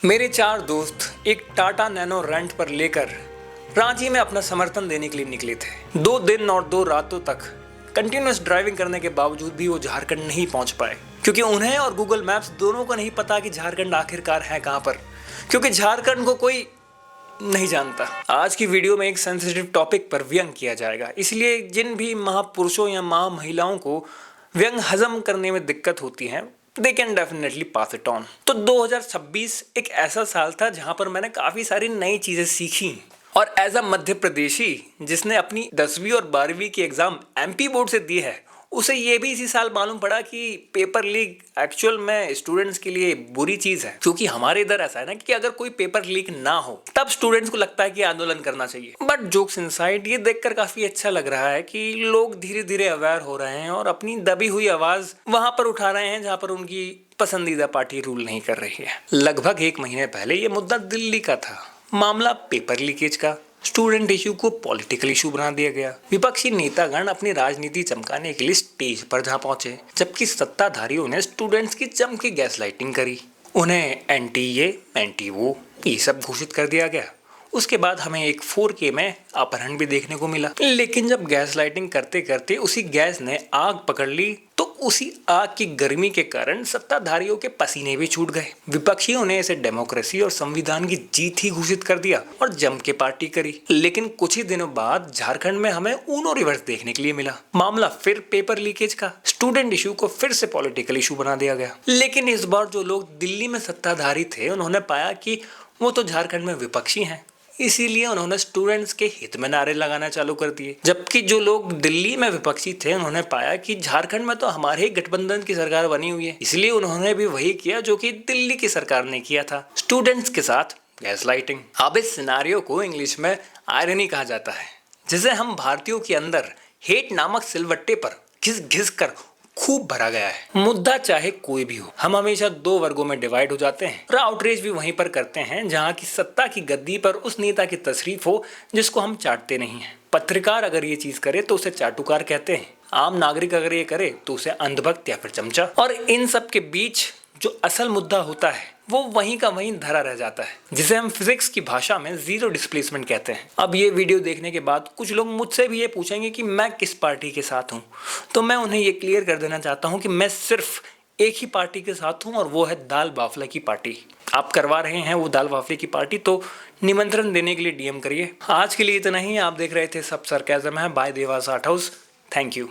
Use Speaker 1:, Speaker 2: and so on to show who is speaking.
Speaker 1: मेरे 4 दोस्त एक टाटा नैनो रेंट पर लेकर रांची में अपना समर्थन देने के लिए निकले थे। 2 दिन और 2 रातों तक कंटिन्यूअस ड्राइविंग करने के बावजूद भी वो झारखंड नहीं पहुंच पाए, क्योंकि उन्हें और गूगल मैप्स दोनों को नहीं पता कि झारखंड आखिरकार है कहां पर, क्योंकि झारखंड को कोई नहीं जानता। आज की वीडियो में एक सेंसिटिव टॉपिक पर व्यंग किया जाएगा, इसलिए जिन भी महापुरुषों या महिलाओं को व्यंग हजम करने में दिक्कत होती है, they can definitely pass it on। तो 2026 एक ऐसा साल था जहां पर मैंने काफी सारी नई चीजें सीखी, और एज अ मध्य प्रदेशी जिसने अपनी 10वीं और 12वीं की एग्जाम एमपी बोर्ड से दी है, उसे ये भी इसी साल मालूम पड़ा कि पेपर लीक एक्चुअल में स्टूडेंट्स के लिए बुरी चीज है। क्योंकि हमारे इधर ऐसा है ना कि अगर कोई पेपर लीक ना हो तब स्टूडेंट्स को लगता है कि आंदोलन करना चाहिए। बट जोक्स इनसाइड, ये देखकर काफी अच्छा लग रहा है कि लोग धीरे धीरे अवेयर हो रहे हैं और अपनी दबी हुई आवाज वहां पर उठा रहे हैं जहां पर उनकी पसंदीदा पार्टी रूल नहीं कर रही है। लगभग 1 महीने पहले ये मुद्दा दिल्ली का था। मामला पेपर लीकेज का। स्टूडेंट इशू को पॉलिटिकल इशू बना दिया गया। विपक्षी नेतागण अपनी राजनीति चमकाने के लिए स्टेज पर जा पहुंचे, जबकि सत्ताधारियों ने स्टूडेंट्स की जम के गैसलाइटिंग करी। उन्हें एंटी ये एंटी वो ये सब घोषित कर दिया गया। उसके बाद हमें एक 4K में अपहरण भी देखने को मिला। लेकिन जब गैसलाइटिंग करते करते उसी गैस ने आग पकड़ ली, तो उसी आग की गर्मी के कारण सत्ताधारियों के पसीने भी छूट गए। विपक्षियों ने इसे डेमोक्रेसी और संविधान की जीत ही घोषित कर दिया और जम के पार्टी करी। लेकिन कुछ ही दिनों बाद झारखंड में हमें ऊनो रिवर्स देखने के लिए मिला। मामला फिर पेपर लीकेज का। स्टूडेंट इशू को फिर से पॉलिटिकल इशू बना दिया गया। लेकिन इस बार जो लोग दिल्ली में सत्ताधारी थे, उन्होंने पाया कि वो तो झारखंड में विपक्षी हैं, इसीलिए उन्होंने स्टूडेंट्स के हित में नारे लगाना चालू कर दिए। जबकि जो लोग दिल्ली में विपक्षी थे, उन्होंने पाया कि झारखंड में तो हमारे ही गठबंधन की सरकार बनी हुई है, इसलिए उन्होंने भी वही किया जो कि दिल्ली की सरकार ने किया था, स्टूडेंट्स के साथ गैसलाइटिंग। अब इस सिनारियो को इंग्लिश में आयरनी कहा जाता है, जिसे हम भारतीयों के अंदर हेट नामक सिलवट्टे पर घिस घिस कर खूब भरा गया है। मुद्दा चाहे कोई भी हो, हम हमेशा 2 वर्गों में डिवाइड हो जाते हैं और आउटरीच भी वहीं पर करते हैं जहां की सत्ता की गद्दी पर उस नेता की तशरीफ हो जिसको हम चाटते नहीं हैं। पत्रकार अगर ये चीज करे तो उसे चाटुकार कहते हैं। आम नागरिक अगर ये करे तो उसे अंधभक्त या फिर चमचा। और इन सब के बीच जो असल मुद्दा होता है वो वहीं का वहीं धरा रह जाता है, जिसे हम फिजिक्स की भाषा में जीरो डिस्प्लेसमेंट कहते हैं। अब ये वीडियो देखने के बाद कुछ लोग मुझसे भी ये पूछेंगे कि मैं किस पार्टी के साथ हूँ, तो मैं उन्हें ये क्लियर कर देना चाहता हूँ कि मैं सिर्फ एक ही पार्टी के साथ हूँ, और वो है दाल बाफला की पार्टी। आप करवा रहे हैं वो दाल बाफले की पार्टी, तो निमंत्रण देने के लिए DM करिए। आज के लिए इतना ही। आप देख रहे थे सब सरकाज़म है by Dewas art house. Thank you.